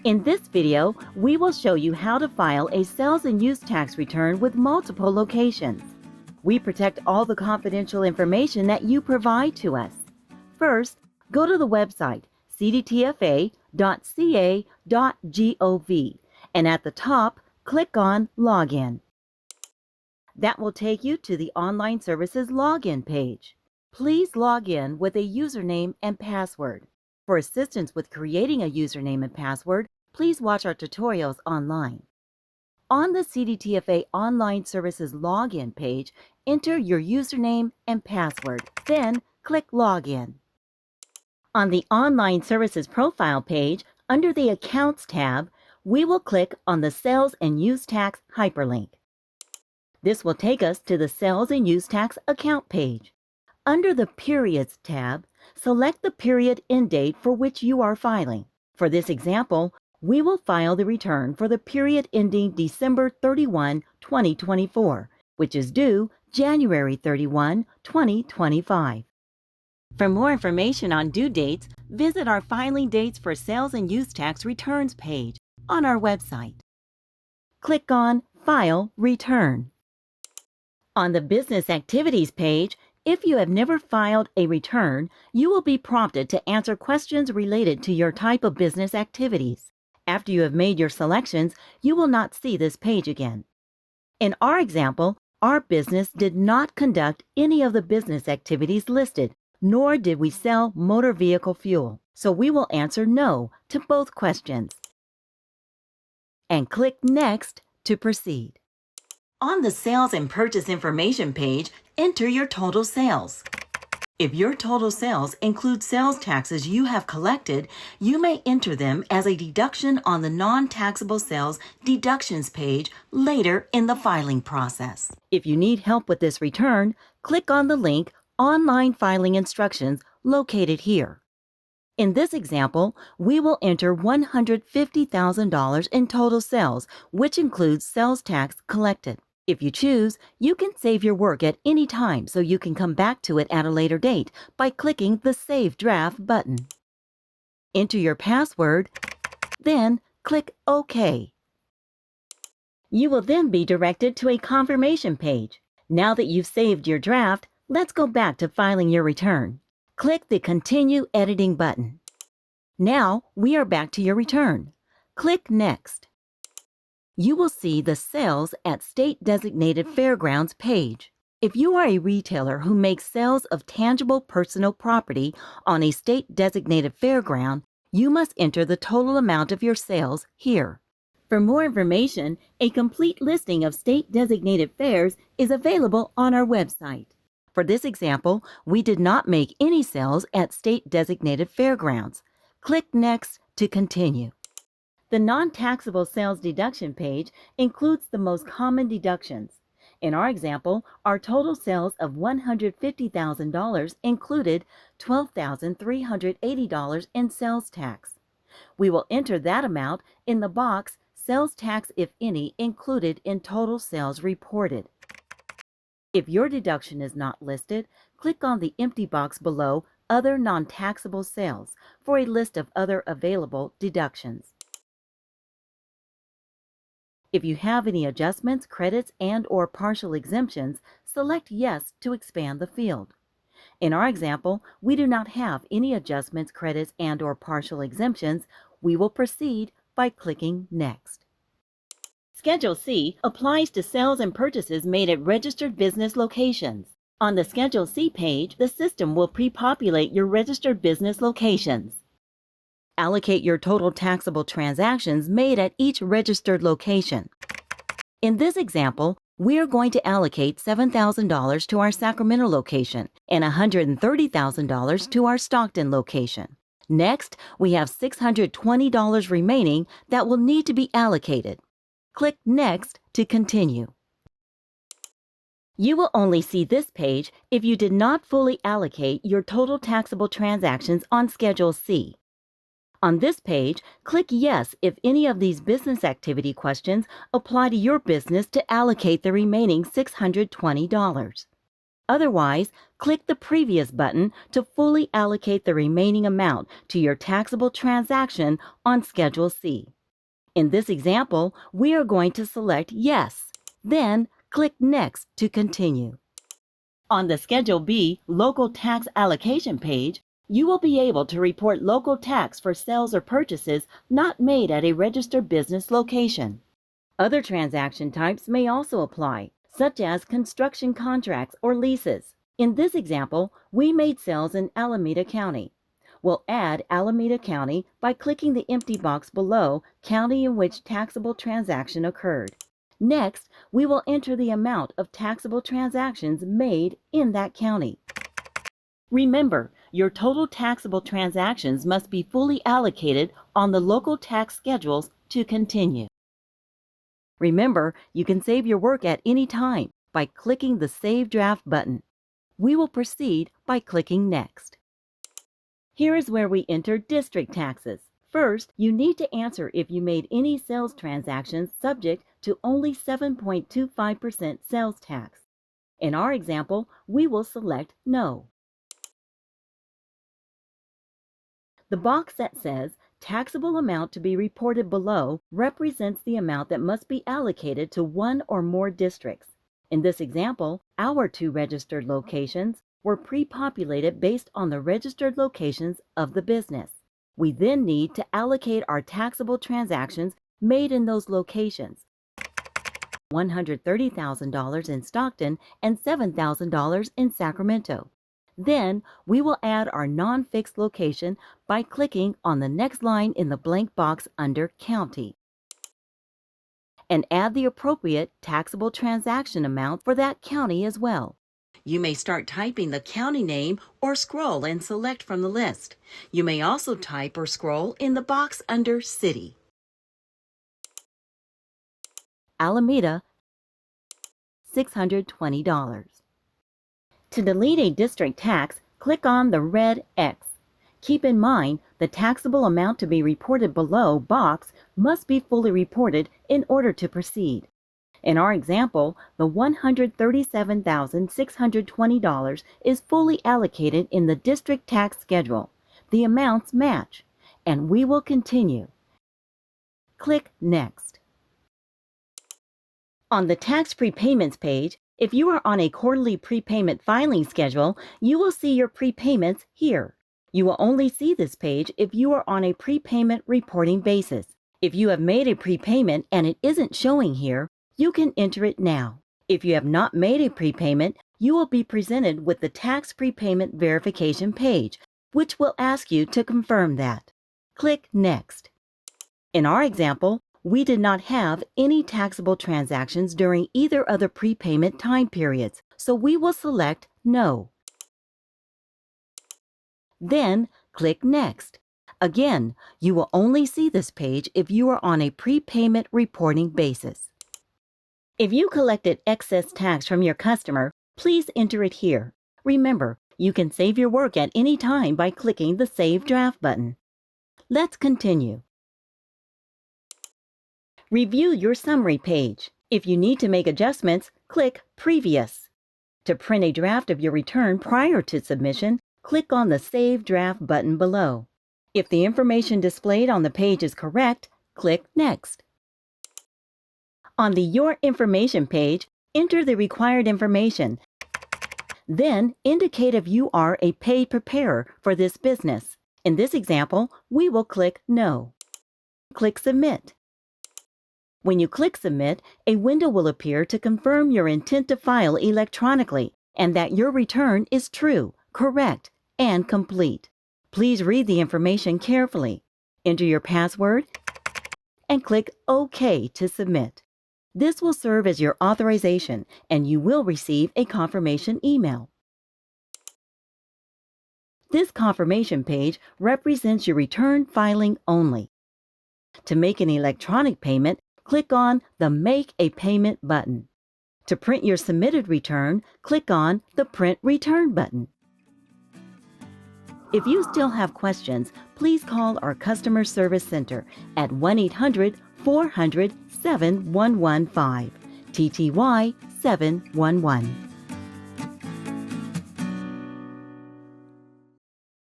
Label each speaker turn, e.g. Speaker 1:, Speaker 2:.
Speaker 1: In this video, we will show you how to file a sales and use tax return with multiple locations. We protect all the confidential information that you provide to us. First, go to the website cdtfa.ca.gov and at the top, click on Login. That will take you to the Online Services Login page. Please log in with a username and password. For assistance with creating a username and password, please watch our tutorials online. On the CDTFA Online Services Login page, enter your username and password, then click Login. On the Online Services Profile page, under the Accounts tab, we will click on the Sales and Use Tax hyperlink. This will take us to the Sales and Use Tax account page. Under the Periods tab, select the period end date for which you are filing. For this example, we will file the return for the period ending December 31, 2024, which is due January 31, 2025. For more information on due dates, visit our Filing Dates for Sales and Use Tax Returns page on our website. Click on File Return. On the Business Activities page, if you have never filed a return, you will be prompted to answer questions related to your type of business activities. After you have made your selections, you will not see this page again. In our example, our business did not conduct any of the business activities listed, nor did we sell motor vehicle fuel, so we will answer no to both questions. And click Next to proceed. On the Sales and Purchase Information page, enter your total sales. If your total sales include sales taxes you have collected, you may enter them as a deduction on the non-taxable sales deductions page later in the filing process. If you need help with this return, click on the link Online Filing Instructions located here. In this example, we will enter $150,000 in total sales, which includes sales tax collected. If you choose, you can save your work at any time so you can come back to it at a later date by clicking the Save Draft button. Enter your password, then click OK. You will then be directed to a confirmation page. Now that you've saved your draft, let's go back to filing your return. Click the Continue Editing button. Now we are back to your return. Click Next. You will see the Sales at State-Designated Fairgrounds page. If you are a retailer who makes sales of tangible personal property on a state-designated fairground, you must enter the total amount of your sales here. For more information, a complete listing of state-designated fairs is available on our website. For this example, we did not make any sales at state-designated fairgrounds. Click Next to continue. The non-taxable sales deduction page includes the most common deductions. In our example, our total sales of $150,000 included $12,380 in sales tax. We will enter that amount in the box Sales Tax, if any, included in total sales reported. If your deduction is not listed, click on the empty box below Other Non-Taxable Sales for a list of other available deductions. If you have any adjustments, credits, and/or partial exemptions, select Yes to expand the field. In our example, we do not have any adjustments, credits, and/or partial exemptions. We will proceed by clicking Next. Schedule C applies to sales and purchases made at registered business locations. On the Schedule C page, the system will pre-populate your registered business locations. Allocate your total taxable transactions made at each registered location. In this example, we are going to allocate $7,000 to our Sacramento location and $130,000 to our Stockton location. Next, we have $620 remaining that will need to be allocated. Click Next to continue. You will only see this page if you did not fully allocate your total taxable transactions on Schedule C. On this page, click Yes if any of these business activity questions apply to your business to allocate the remaining $620. Otherwise, click the Previous button to fully allocate the remaining amount to your taxable transaction on Schedule C. In this example, we are going to select Yes, then click Next to continue. On the Schedule B Local Tax Allocation page, you will be able to report local tax for sales or purchases not made at a registered business location. Other transaction types may also apply, such as construction contracts or leases. In this example, we made sales in Alameda County. We'll add Alameda County by clicking the empty box below county in which taxable transaction occurred. Next, we will enter the amount of taxable transactions made in that county. Remember, your total taxable transactions must be fully allocated on the local tax schedules to continue. Remember, you can save your work at any time by clicking the Save Draft button. We will proceed by clicking Next. Here is where we enter district taxes. First, you need to answer if you made any sales transactions subject to only 7.25% sales tax. In our example, we will select No. The box that says Taxable amount to be reported below represents the amount that must be allocated to one or more districts. In this example, our 2 registered locations were pre-populated based on the registered locations of the business. We then need to allocate our taxable transactions made in those locations, $130,000 in Stockton and $7,000 in Sacramento. Then, we will add our non-fixed location by clicking on the next line in the blank box under County, and add the appropriate taxable transaction amount for that county as well. You may start typing the county name or scroll and select from the list. You may also type or scroll in the box under City. Alameda, $620. To delete a district tax, click on the red X. Keep in mind, the taxable amount to be reported below box must be fully reported in order to proceed. In our example, the $137,620 is fully allocated in the district tax schedule. The amounts match, and we will continue. Click Next. On the Tax Prepayments page, if you are on a quarterly prepayment filing schedule, you will see your prepayments here. You will only see this page if you are on a prepayment reporting basis. If you have made a prepayment and it isn't showing here, you can enter it now. If you have not made a prepayment, you will be presented with the Tax Prepayment Verification page, which will ask you to confirm that. Click Next. In our example, we did not have any taxable transactions during either of the prepayment time periods, so we will select No. Then click Next. Again, you will only see this page if you are on a prepayment reporting basis. If you collected excess tax from your customer, please enter it here. Remember, you can save your work at any time by clicking the Save Draft button. Let's continue. Review your summary page. If you need to make adjustments, click Previous. To print a draft of your return prior to submission, click on the Save Draft button below. If the information displayed on the page is correct, click Next. On the Your Information page, enter the required information. Then indicate if you are a paid preparer for this business. In this example, we will click No. Click Submit. When you click Submit, a window will appear to confirm your intent to file electronically and that your return is true, correct, and complete. Please read the information carefully. Enter your password and click OK to submit. This will serve as your authorization, and you will receive a confirmation email. This confirmation page represents your return filing only. To make an electronic payment, click on the Make a Payment button. To print your submitted return, click on the Print Return button. If you still have questions, please call our Customer Service Center at 1-800-400-7115, TTY 711.